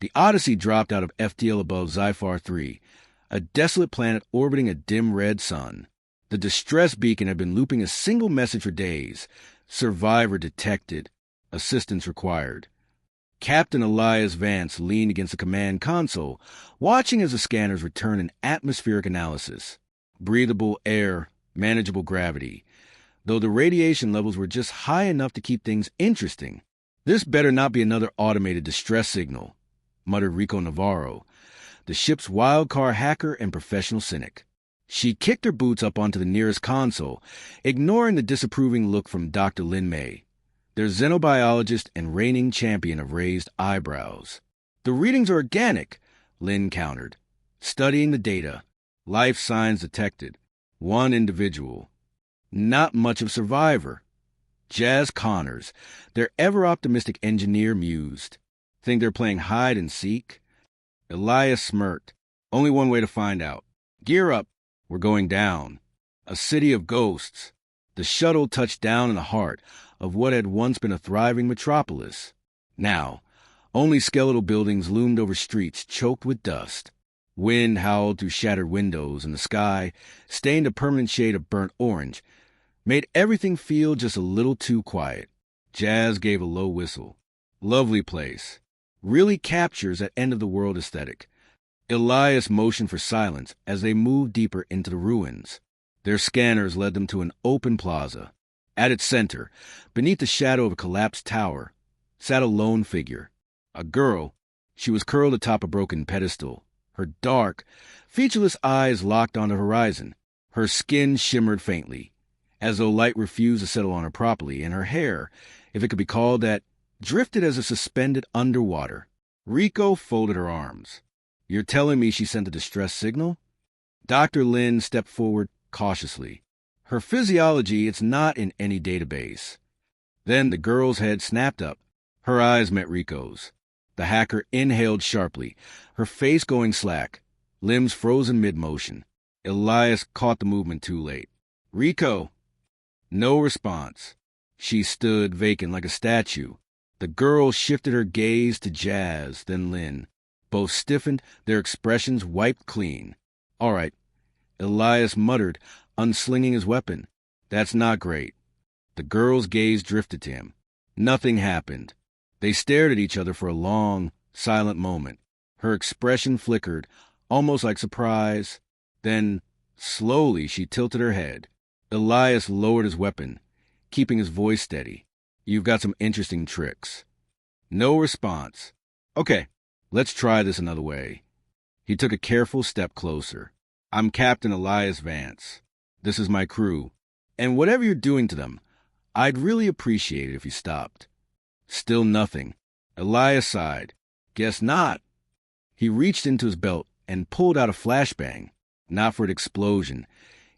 The Odyssey dropped out of FTL above Zyphar 3, a desolate planet orbiting a dim red sun. The distress beacon had been looping a single message for days. Survivor detected. Assistance required. Captain Elias Vance leaned against the command console, watching as the scanners returned an atmospheric analysis. Breathable air, manageable gravity. Though the radiation levels were just high enough to keep things interesting. This better not be another automated distress signal, muttered Rico Navarro, the ship's wildcard hacker and professional cynic. She kicked her boots up onto the nearest console, ignoring the disapproving look from Dr. Lin May, their xenobiologist and reigning champion of raised eyebrows. The readings are organic, Lin countered. Studying the data. Life signs detected. One individual. Not much of survivor. Jazz Connors, their ever-optimistic engineer, mused. Think they're playing hide and seek? Elias smirked. Only one way to find out. Gear up. We're going down. A city of ghosts. The shuttle touched down in the heart of what had once been a thriving metropolis. Now, only skeletal buildings loomed over streets choked with dust. Wind howled through shattered windows, and the sky, stained a permanent shade of burnt orange, made everything feel just a little too quiet. Jazz gave a low whistle. Lovely place. Really captures that end-of-the-world aesthetic. Elias motioned for silence as they moved deeper into the ruins. Their scanners led them to an open plaza. At its center, beneath the shadow of a collapsed tower, sat a lone figure. A girl. She was curled atop a broken pedestal. Her dark, featureless eyes locked on the horizon. Her skin shimmered faintly, as though light refused to settle on her properly, and her hair, if it could be called that, drifted as if suspended underwater. Rico folded her arms. You're telling me she sent a distress signal? Dr. Lin stepped forward cautiously. Her physiology, it's not in any database. Then the girl's head snapped up. Her eyes met Rico's. The hacker inhaled sharply, her face going slack, limbs frozen mid-motion. Elias caught the movement too late. Rico! No response. She stood vacant like a statue. The girl shifted her gaze to Jazz, then Lin. Both stiffened, their expressions wiped clean. All right. Elias muttered, unslinging his weapon. That's not great. The girl's gaze drifted to him. Nothing happened. They stared at each other for a long, silent moment. Her expression flickered, almost like surprise. Then, slowly, she tilted her head. Elias lowered his weapon, keeping his voice steady. You've got some interesting tricks. No response. Okay, let's try this another way. He took a careful step closer. I'm Captain Elias Vance. This is my crew. And whatever you're doing to them, I'd really appreciate it if you stopped. Still nothing. Elias sighed. Guess not. He reached into his belt and pulled out a flashbang. Not for an explosion.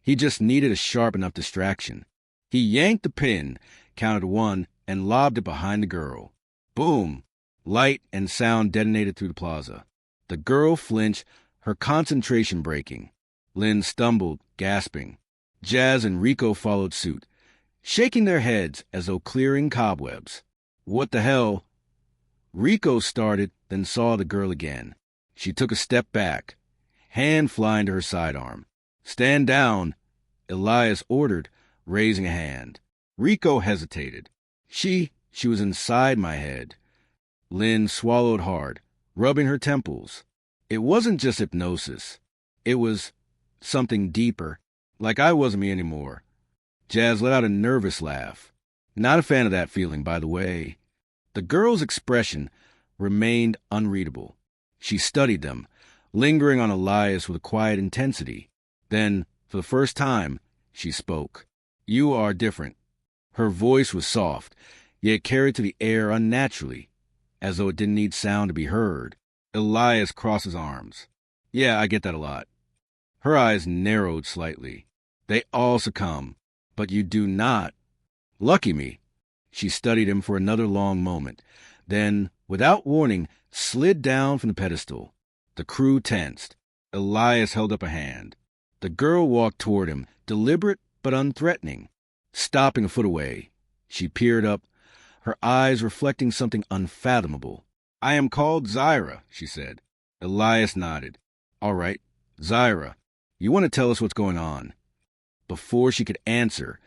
He just needed a sharp enough distraction. He yanked the pin, counted one, and lobbed it behind the girl. Boom! Light and sound detonated through the plaza. The girl flinched, her concentration breaking. Lin stumbled, gasping. Jazz and Rico followed suit, shaking their heads as though clearing cobwebs. What the hell? Rico started, then saw the girl again. She took a step back, hand flying to her sidearm. Stand down, Elias ordered, raising a hand. Rico hesitated. She was inside my head. Lin swallowed hard, rubbing her temples. It wasn't just hypnosis. It was something deeper, like I wasn't me anymore. Jazz let out a nervous laugh. Not a fan of that feeling, by the way. The girl's expression remained unreadable. She studied them, lingering on Elias with a quiet intensity. Then, for the first time, she spoke. You are different. Her voice was soft, yet carried to the air unnaturally, as though it didn't need sound to be heard. Elias crossed his arms. Yeah, I get that a lot. Her eyes narrowed slightly. They all succumb, but you do not. Lucky me. She studied him for another long moment, then, without warning, slid down from the pedestal. The crew tensed. Elias held up a hand. The girl walked toward him, deliberate but unthreatening. Stopping a foot away, she peered up, her eyes reflecting something unfathomable. I am called Zyra, she said. Elias nodded. All right, Zyra, you want to tell us what's going on? Before she could answer,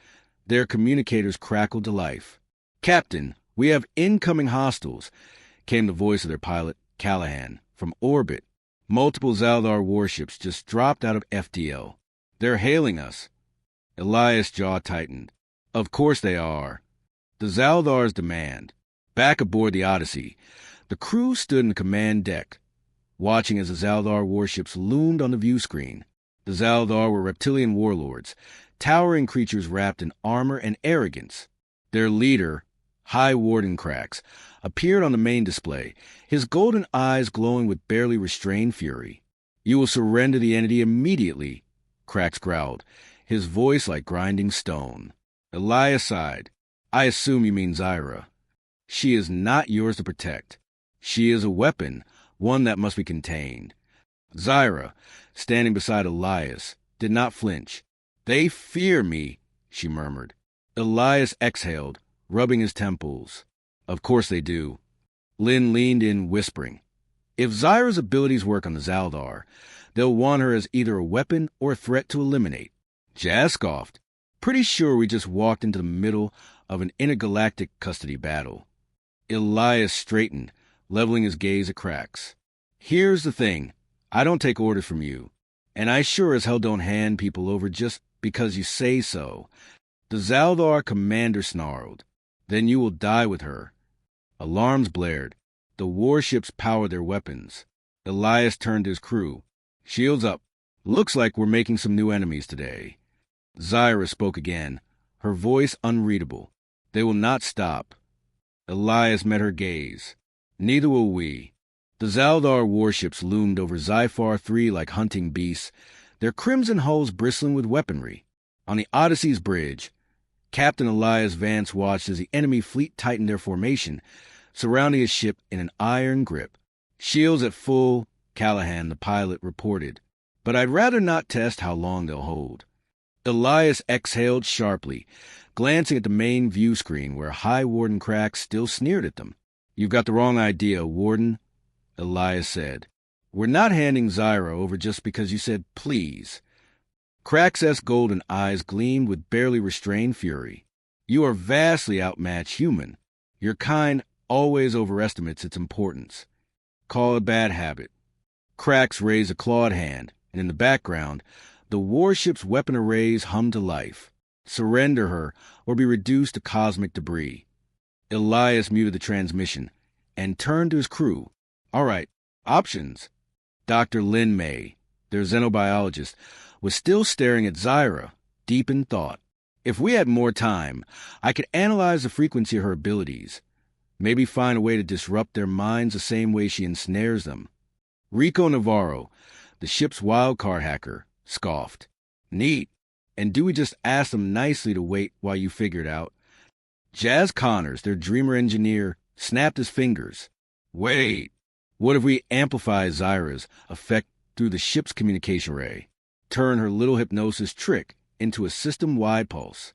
their communicators crackled to life. Captain, we have incoming hostiles, came the voice of their pilot, Callahan, from orbit. Multiple Zaldar warships just dropped out of FTL. They're hailing us. Elias' jaw tightened. Of course they are. The Zaldar's demand. Back aboard the Odyssey, the crew stood in the command deck, watching as the Zaldar warships loomed on the view screen. The Zaldar were reptilian warlords, towering creatures wrapped in armor and arrogance. Their leader, High Warden Krax, appeared on the main display, his golden eyes glowing with barely restrained fury. You will surrender the entity immediately, Krax growled, his voice like grinding stone. Elias sighed. I assume you mean Zyra. She is not yours to protect. She is a weapon, one that must be contained. Zyra, standing beside Elias, did not flinch. They fear me, she murmured. Elias exhaled, rubbing his temples. Of course they do. Lynn leaned in, whispering. If Zyra's abilities work on the Zaldar, they'll want her as either a weapon or a threat to eliminate. Jazz scoffed. Pretty sure we just walked into the middle of an intergalactic custody battle. Elias straightened, leveling his gaze at Krax. Here's the thing. I don't take orders from you, and I sure as hell don't hand people over just because you say so. The Zaldar commander snarled. Then you will die with her. Alarms blared. The warships powered their weapons. Elias turned to his crew. Shields up. Looks like we're making some new enemies today. Zyra spoke again, her voice unreadable. They will not stop. Elias met her gaze. Neither will we. The Zaldar warships loomed over Zyphar 3 like hunting beasts, their crimson hulls bristling with weaponry. On the Odyssey's bridge, Captain Elias Vance watched as the enemy fleet tightened their formation, surrounding his ship in an iron grip. Shields at full, Callahan, the pilot, reported. But I'd rather not test how long they'll hold. Elias exhaled sharply, glancing at the main view screen where High Warden Krax still sneered at them. You've got the wrong idea, Warden, Elias said. We're not handing Zyra over just because you said please. Krax's golden eyes gleamed with barely restrained fury. You are vastly outmatched human. Your kind always overestimates its importance. Call it a bad habit. Krax raised a clawed hand, and in the background, the warship's weapon arrays hummed to life. Surrender her, or be reduced to cosmic debris. Elias muted the transmission, and turned to his crew. All right, options. Dr. Lin May, their xenobiologist, was still staring at Zyra, deep in thought. If we had more time, I could analyze the frequency of her abilities. Maybe find a way to disrupt their minds the same way she ensnares them. Rico Navarro, the ship's wildcard hacker, scoffed. Neat. And do we just ask them nicely to wait while you figure it out? Jazz Connors, their dreamer engineer, snapped his fingers. Wait. What if we amplify Zyra's effect through the ship's communication ray? Turn her little hypnosis trick into a system-wide pulse.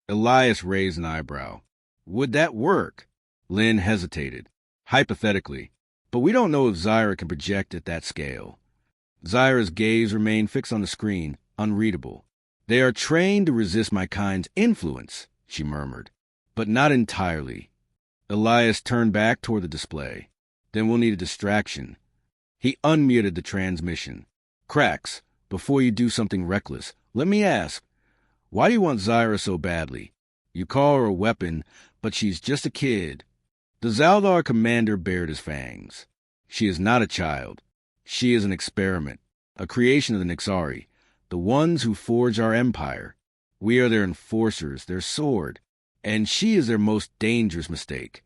Elias raised an eyebrow. Would that work? Lynn hesitated. Hypothetically. But we don't know if Zyra can project at that scale. Zyra's gaze remained fixed on the screen, unreadable. They are trained to resist my kind's influence, she murmured. But not entirely. Elias turned back toward the display. Then we'll need a distraction. He unmuted the transmission. Krax, before you do something reckless, let me ask, why do you want Zyra so badly? You call her a weapon, but she's just a kid. The Zaldar commander bared his fangs. She is not a child. She is an experiment, a creation of the Nixari, the ones who forged our empire. We are their enforcers, their sword, and she is their most dangerous mistake.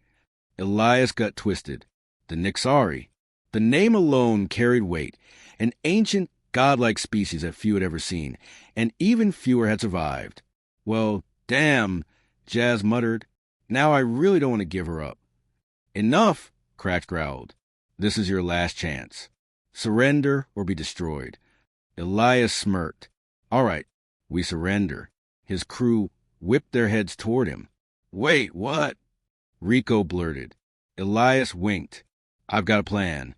Elias' gut twisted. The Nixari. The name alone carried weight, an ancient, godlike species that few had ever seen, and even fewer had survived. Well, damn, Jazz muttered. Now I really don't want to give her up. Enough, Krax growled. This is your last chance. Surrender or be destroyed. Elias smirked. All right, we surrender. His crew whipped their heads toward him. Wait, what? Rico blurted. Elias winked. I've got a plan.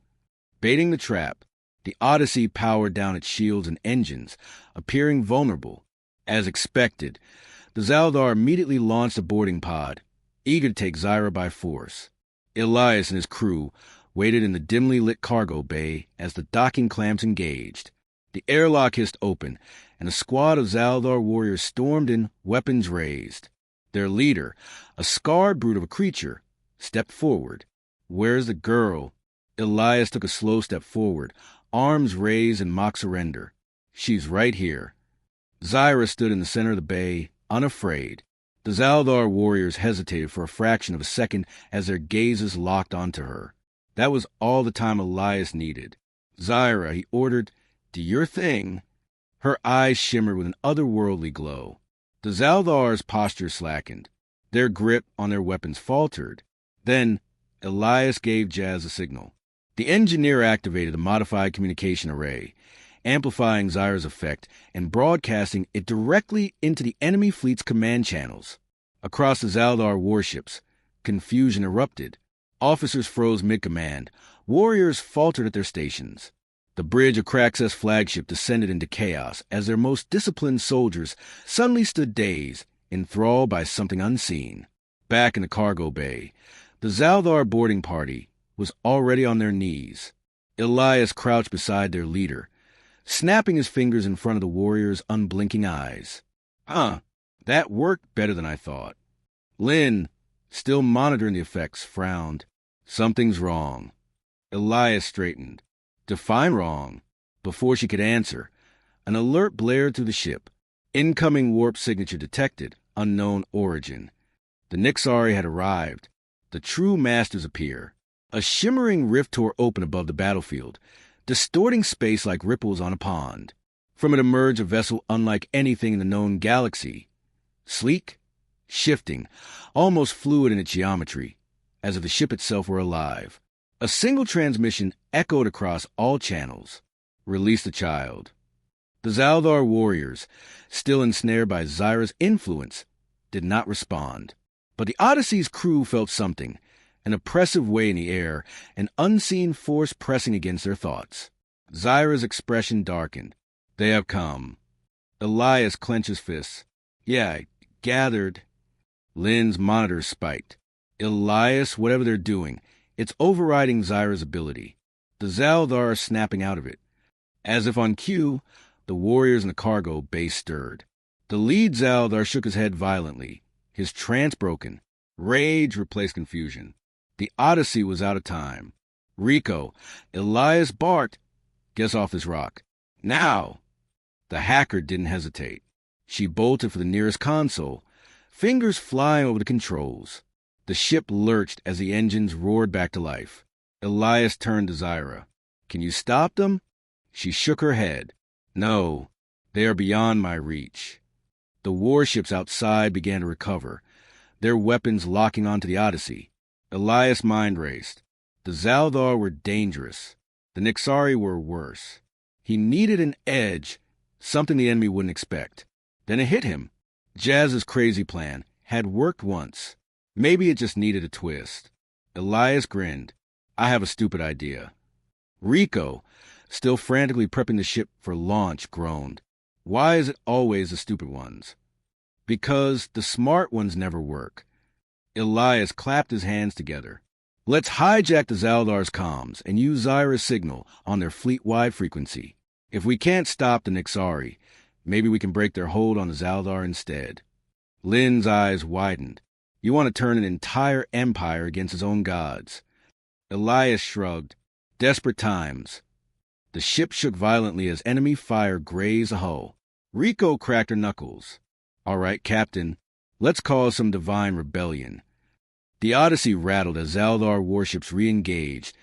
Baiting the trap, the Odyssey powered down its shields and engines, appearing vulnerable. As expected, the Zaldar immediately launched a boarding pod, eager to take Zyra by force. Elias and his crew waited in the dimly lit cargo bay as the docking clamps engaged. The airlock hissed open, and a squad of Zaldar warriors stormed in, weapons raised. Their leader, a scarred brute of a creature, stepped forward. "Where's the girl?" Elias took a slow step forward, arms raised in mock surrender. "She's right here." Zyra stood in the center of the bay, unafraid. The Zaldar warriors hesitated for a fraction of a second as their gazes locked onto her. That was all the time Elias needed. "Zyra," he ordered, "do your thing." Her eyes shimmered with an otherworldly glow. The Zaldar's posture slackened. Their grip on their weapons faltered. Then Elias gave Jazz a signal. The engineer activated the modified communication array, amplifying Zyra's effect and broadcasting it directly into the enemy fleet's command channels. Across the Zaldar warships, confusion erupted. Officers froze mid-command. Warriors faltered at their stations. The bridge of Krax's flagship descended into chaos as their most disciplined soldiers suddenly stood dazed, enthralled by something unseen. Back in the cargo bay, the Zaldar boarding party was already on their knees. Elias crouched beside their leader, snapping his fingers in front of the warriors' unblinking eyes. That worked better than I thought." Lynn, still monitoring the effects, frowned. "Something's wrong." Elias straightened. "Define wrong." Before she could answer, an alert blared through the ship. "Incoming warp signature detected. Unknown origin." The Nixari had arrived. The true masters appear. A shimmering rift tore open above the battlefield, distorting space like ripples on a pond. From it emerged a vessel unlike anything in the known galaxy. Sleek, shifting, almost fluid in its geometry, as if the ship itself were alive. A single transmission echoed across all channels. "Release the child." The Zaldar warriors, still ensnared by Zyra's influence, did not respond. But the Odyssey's crew felt something, an oppressive weight in the air, an unseen force pressing against their thoughts. Zyra's expression darkened. "They have come." Elias clenched his fists. "Yeah, I gathered." Lynn's monitor spiked. "Elias, whatever they're doing, it's overriding Zyra's ability. The Zaldar are snapping out of it." As if on cue, the warriors in the cargo bay stirred. The lead Zaldar shook his head violently, his trance broken. Rage replaced confusion. The Odyssey was out of time. "Rico," Elias barked, "get off this rock. Now!" The hacker didn't hesitate. She bolted for the nearest console, fingers flying over the controls. The ship lurched as the engines roared back to life. Elias turned to Zyra. "Can you stop them?" She shook her head. "No, they are beyond my reach." The warships outside began to recover, their weapons locking onto the Odyssey. Elias' mind raced. The Zaldar were dangerous. The Nixari were worse. He needed an edge, something the enemy wouldn't expect. Then it hit him. Jazz's crazy plan had worked once. Maybe it just needed a twist. Elias grinned. "I have a stupid idea." Rico, still frantically prepping the ship for launch, groaned. "Why is it always the stupid ones?" "Because the smart ones never work." Elias clapped his hands together. "Let's hijack the Zaldar's comms and use Zyra's signal on their fleet-wide frequency. If we can't stop the Nixari, maybe we can break their hold on the Zaldar instead." Lynn's eyes widened. "You want to turn an entire empire against its own gods." Elias shrugged. "Desperate times." The ship shook violently as enemy fire grazed the hull. Rico cracked her knuckles. "All right, Captain, let's cause some divine rebellion." The Odyssey rattled as Zaldar warships re-engaged,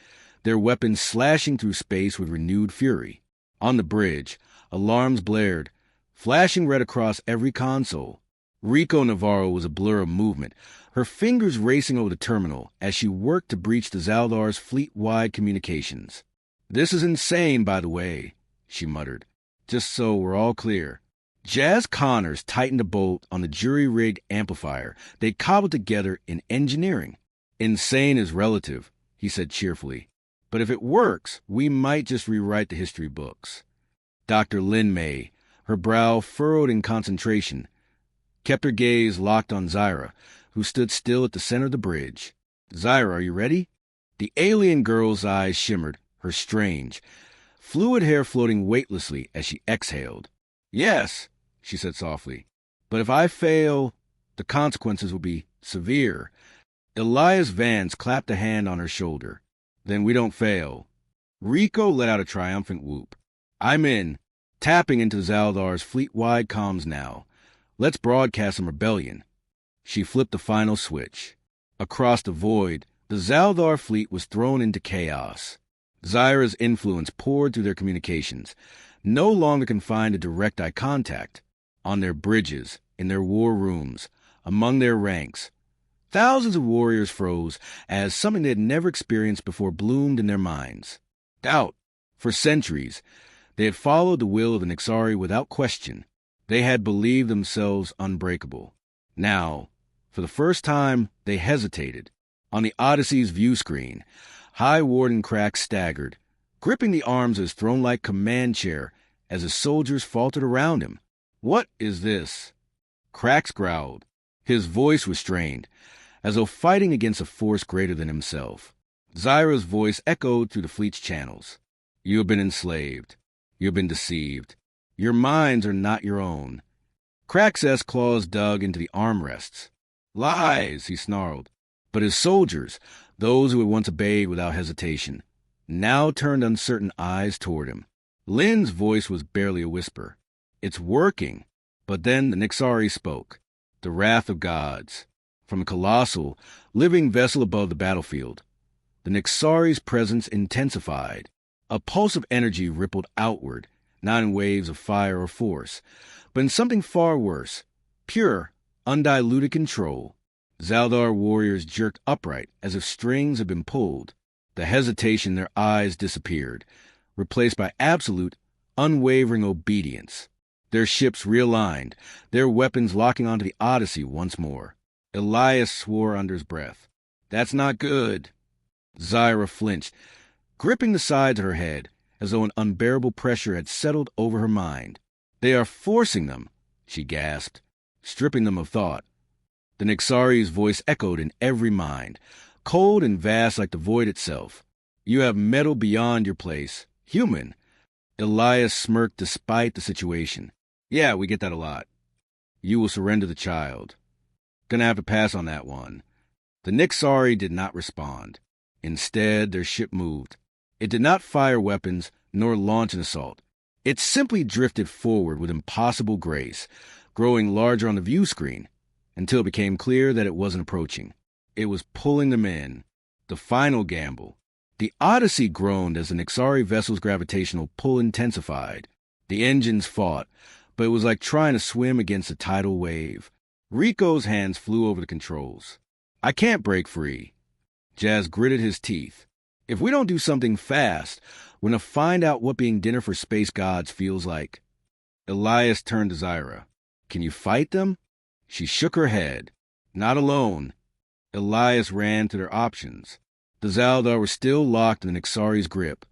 their weapons slashing through space with renewed fury. On the bridge, alarms blared, flashing red across every console. Rico Navarro was a blur of movement, her fingers racing over the terminal as she worked to breach the Zaldar's fleet-wide communications. "This is insane, by the way," she muttered. "Just so we're all clear." Jazz Connors tightened a bolt on the jury-rigged amplifier they cobbled together in engineering. "Insane is relative," he said cheerfully. But if it works, we might just rewrite the history books. Dr. Lin May, her brow furrowed in concentration, kept her gaze locked on Zyra, who stood still at the center of the bridge. Zyra, are you ready? The alien girl's eyes shimmered, her strange, fluid hair floating weightlessly as she exhaled. Yes, she said softly. But if I fail, the consequences will be severe. Elias Vance clapped a hand on her shoulder. Then we don't fail. Rico let out a triumphant whoop. I'm in, tapping into Zaldar's fleet-wide comms now. Let's broadcast some rebellion. She flipped the final switch. Across the void, the Zaldar fleet was thrown into chaos. Zyra's influence poured through their communications, no longer confined to direct eye contact. On their bridges, in their war rooms, among their ranks, thousands of warriors froze as something they had never experienced before bloomed in their minds. Doubt. For centuries, they had followed the will of the Nixari without question. They had believed themselves unbreakable. Now, for the first time, they hesitated. On the Odyssey's view screen, High Warden Crax staggered, gripping the arms of his throne-like command chair as his soldiers faltered around him. What is this? Crax growled. His voice was strained, as though fighting against a force greater than himself. Zyra's voice echoed through the fleet's channels. You have been enslaved. You have been deceived. Your minds are not your own. Crax's claws dug into the armrests. Lies, he snarled. But his soldiers, those who had once obeyed without hesitation, now turned uncertain eyes toward him. Lin's voice was barely a whisper. It's working. But then the Nixari spoke. The wrath of gods. From a colossal, living vessel above the battlefield, the Nixari's presence intensified. A pulse of energy rippled outward, not in waves of fire or force, but in something far worse, pure, undiluted control. Zaldar warriors jerked upright as if strings had been pulled. The hesitation in their eyes disappeared, replaced by absolute, unwavering obedience. Their ships realigned, their weapons locking onto the Odyssey once more. Elias swore under his breath. That's not good. Zyra flinched, gripping the sides of her head, as though an unbearable pressure had settled over her mind. They are forcing them, she gasped, stripping them of thought. The Nixari's voice echoed in every mind, cold and vast like the void itself. You have meddled beyond your place. Human. Elias smirked despite the situation. Yeah, we get that a lot. You will surrender the child. Gonna have to pass on that one. The Nixari did not respond. Instead, their ship moved. It did not fire weapons nor launch an assault. It simply drifted forward with impossible grace, growing larger on the view screen, until it became clear that it wasn't approaching. It was pulling them in. The final gamble. The Odyssey groaned as the Nixari vessel's gravitational pull intensified. The engines fought, but it was like trying to swim against a tidal wave. Rico's hands flew over the controls. I can't break free. Jazz gritted his teeth. If we don't do something fast, we're going to find out what being dinner for space gods feels like. Elias turned to Zyra. Can you fight them? She shook her head. Not alone. Elias ran to their options. The Zaldar were still locked in the Nixari's grip,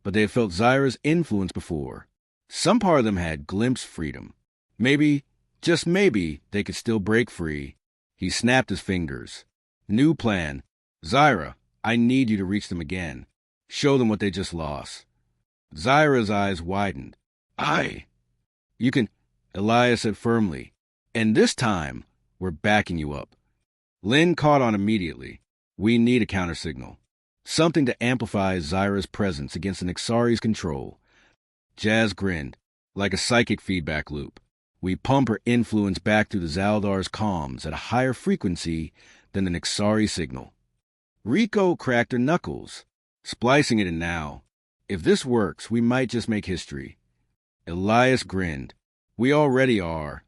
but they had felt Zyra's influence before. Some part of them had glimpsed freedom. Maybe, just maybe, they could still break free. He snapped his fingers. New plan. Zyra, I need you to reach them again. Show them what they just lost. Zyra's eyes widened. You can, Elias said firmly. And this time, we're backing you up. Lin caught on immediately. We need a countersignal. Something to amplify Zyra's presence against the Nixari's control. Jazz grinned, like a psychic feedback loop. We pump her influence back through the Zaldar's comms at a higher frequency than the Nixari signal. Rico cracked her knuckles, splicing it in now. If this works, we might just make history. Elias grinned. We already are.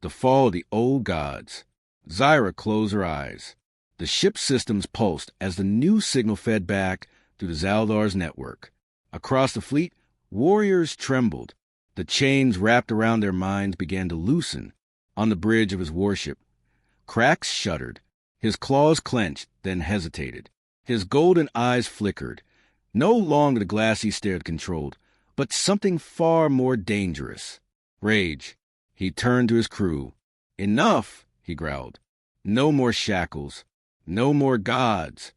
The fall of the old gods. Zyra closed her eyes. The ship's systems pulsed as the new signal fed back through the Zaldar's network. Across the fleet, warriors trembled. The chains wrapped around their minds began to loosen. On the bridge of his warship, Crax shuddered. His claws clenched, then hesitated. His golden eyes flickered. No longer the glassy stare controlled, but something far more dangerous. Rage. He turned to his crew. Enough, he growled. No more shackles. No more gods.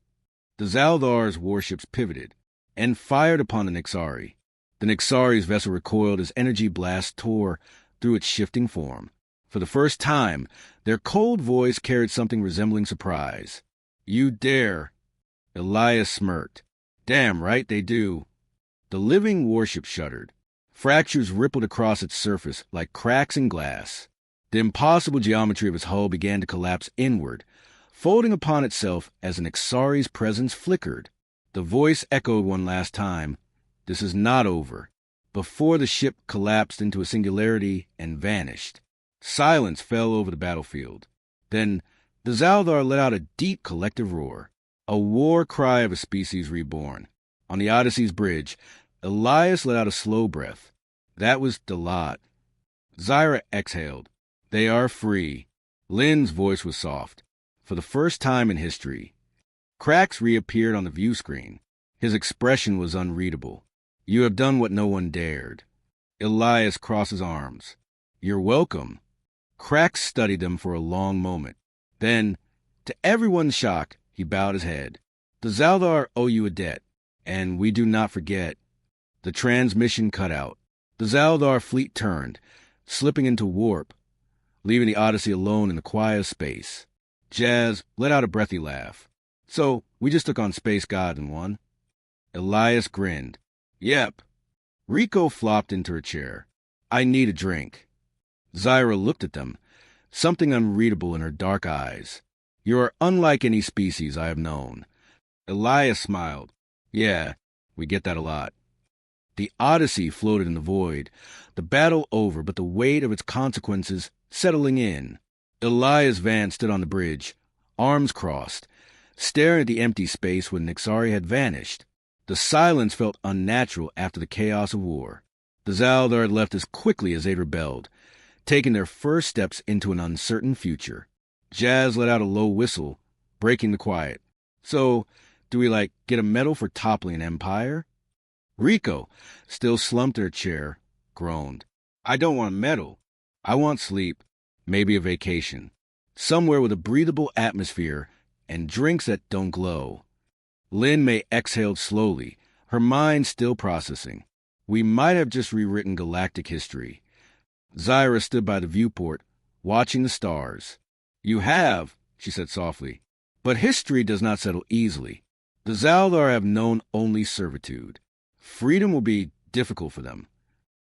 The Zaldar's warships pivoted and fired upon the Nixari. The Nixari's vessel recoiled as energy blasts tore through its shifting form. For the first time, their cold voice carried something resembling surprise. You dare. Elias smirked. Damn right they do. The living warship shuddered. Fractures rippled across its surface like cracks in glass. The impossible geometry of its hull began to collapse inward, folding upon itself as an Nixari's presence flickered. The voice echoed one last time. This is not over. Before the ship collapsed into a singularity and vanished. Silence fell over the battlefield. Then the Zaldar let out a deep collective roar, a war cry of a species reborn. On the Odyssey's bridge, Elias let out a slow breath. That was the lot. Zyra exhaled. They are free. Lynn's voice was soft. For the first time in history. Cracks reappeared on the view screen. His expression was unreadable. You have done what no one dared. Elias crossed his arms. You're welcome. Cracks studied them for a long moment. Then, to everyone's shock, he bowed his head. The Zaldar owe you a debt, and we do not forget. The transmission cut out. The Zaldar fleet turned, slipping into warp, leaving the Odyssey alone in the quiet of space. Jazz let out a breathy laugh. So, we just took on Space God and won. Elias grinned. Yep. Rico flopped into her chair. I need a drink. Zyra looked at them, something unreadable in her dark eyes. You are unlike any species I have known. Elias smiled. Yeah, we get that a lot. The Odyssey floated in the void, the battle over, but the weight of its consequences settling in. Elias Van stood on the bridge, arms crossed, staring at the empty space where Nixari had vanished. The silence felt unnatural after the chaos of war. The Zaldar had left as quickly as they'd rebelled, taking their first steps into an uncertain future. Jazz let out a low whistle, breaking the quiet. So, do we, get a medal for toppling an empire? Rico, still slumped in her chair, groaned. I don't want a medal. I want sleep, maybe a vacation. Somewhere with a breathable atmosphere and drinks that don't glow. Lynn May exhaled slowly, her mind still processing. We might have just rewritten galactic history. Zyra stood by the viewport, watching the stars. You have, she said softly, but history does not settle easily. The Zaldar have known only servitude. Freedom will be difficult for them.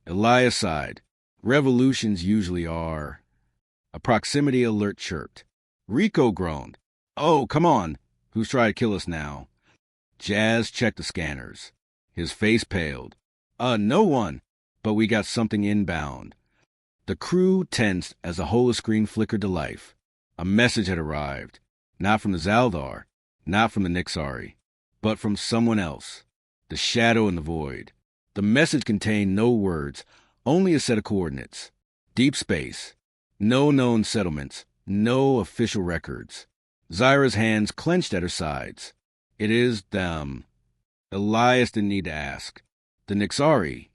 Elias sighed. Revolutions usually are. A proximity alert chirped. Rico groaned. Oh, come on. Who's trying to kill us now? Jazz checked the scanners. His face paled. No one. But we got something inbound. The crew tensed as the holoscreen flickered to life. A message had arrived. Not from the Zaldar, not from the Nixari, but from someone else. The shadow in the void. The message contained no words, only a set of coordinates. Deep space. No known settlements. No official records. Zyra's hands clenched at her sides. It is them. Elias didn't need to ask. The Nixari.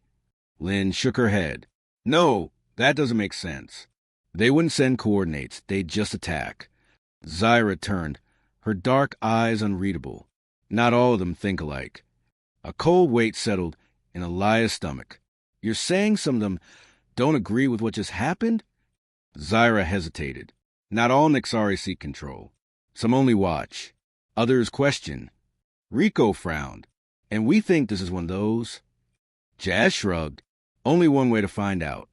Lynn shook her head. No, that doesn't make sense. They wouldn't send coordinates. They'd just attack. Zyra turned, her dark eyes unreadable. Not all of them think alike. A cold weight settled in Elias' stomach. You're saying some of them don't agree with what just happened? Zyra hesitated. Not all Nixari seek control. Some only watch. Others question. Rico frowned. And we think this is one of those. Jazz shrugged. Only one way to find out.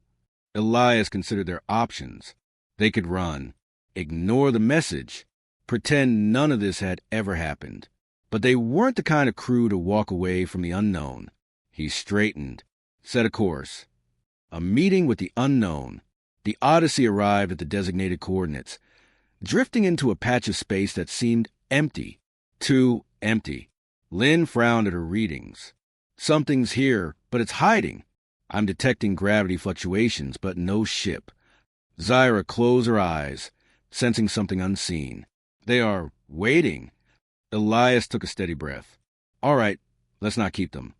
Elias considered their options. They could run, ignore the message, pretend none of this had ever happened. But they weren't the kind of crew to walk away from the unknown. He straightened, set a course. A meeting with the unknown. The Odyssey arrived at the designated coordinates, drifting into a patch of space that seemed empty. Too empty. Lynn frowned at her readings. Something's here, but it's hiding. I'm detecting gravity fluctuations, but no ship. Zyra closed her eyes, sensing something unseen. They are waiting. Elias took a steady breath. All right, Let's not keep them.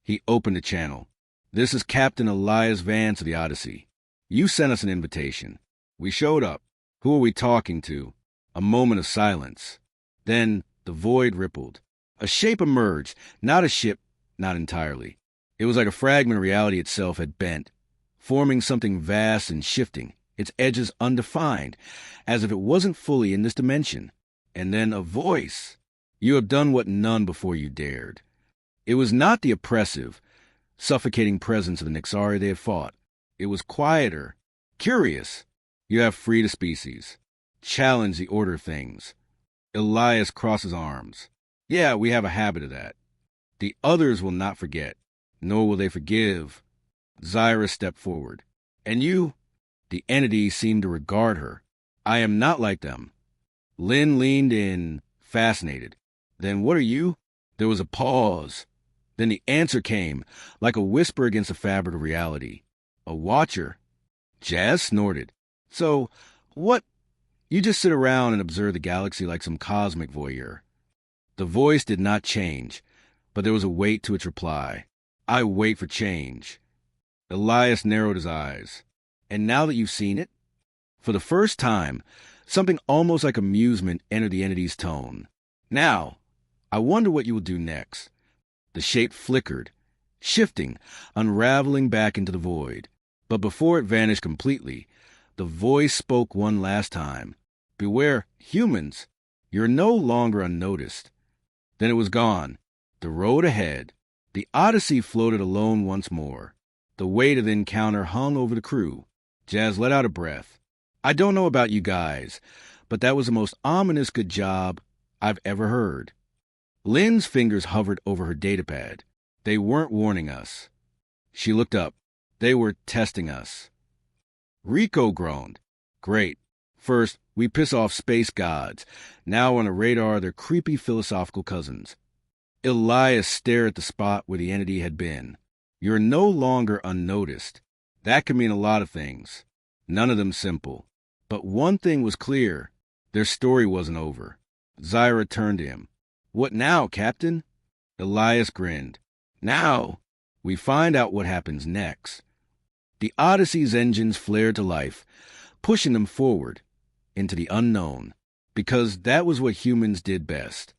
He opened the channel. This is Captain Elias Vance of the Odyssey. You sent us an invitation. We showed up. Who are we talking to? A moment of silence. Then the void rippled. A shape emerged, not a ship, not entirely. It was like a fragment of reality itself had bent, forming something vast and shifting, its edges undefined, as if it wasn't fully in this dimension. And then a voice. You have done what none before you dared. It was not the oppressive, suffocating presence of the Nixari they had fought. It was quieter, curious. You have freed a species. Challenge the order of things. Elias crosses arms. Yeah, we have a habit of that. The others will not forget, nor will they forgive. Zyra stepped forward. And you? The entity seemed to regard her. I am not like them. Lynn leaned in, fascinated. Then what are you? There was a pause. Then the answer came, like a whisper against the fabric of reality. A watcher. Jazz snorted. So, what? You just sit around and observe the galaxy like some cosmic voyeur. The voice did not change, but there was a weight to its reply. I wait for change. Elias narrowed his eyes. And now that you've seen it? For the first time, something almost like amusement entered the entity's tone. Now, I wonder what you will do next. The shape flickered, shifting, unraveling back into the void. But before it vanished completely, the voice spoke one last time. Beware, humans, you're no longer unnoticed. Then it was gone. The road ahead. The Odyssey floated alone once more. The weight of the encounter hung over the crew. Jazz let out a breath. I don't know about you guys, but that was the most ominous good job I've ever heard. Lynn's fingers hovered over her datapad. They weren't warning us. She looked up. They were testing us. Rico groaned. Great. First, we piss off space gods. Now on the radar, they're creepy philosophical cousins. Elias stared at the spot where the entity had been. You're no longer unnoticed. That could mean a lot of things. None of them simple. But one thing was clear. Their story wasn't over. Zyra turned to him. What now, Captain? Elias grinned. Now, we find out what happens next. The Odyssey's engines flared to life, pushing them forward into the unknown, because that was what humans did best.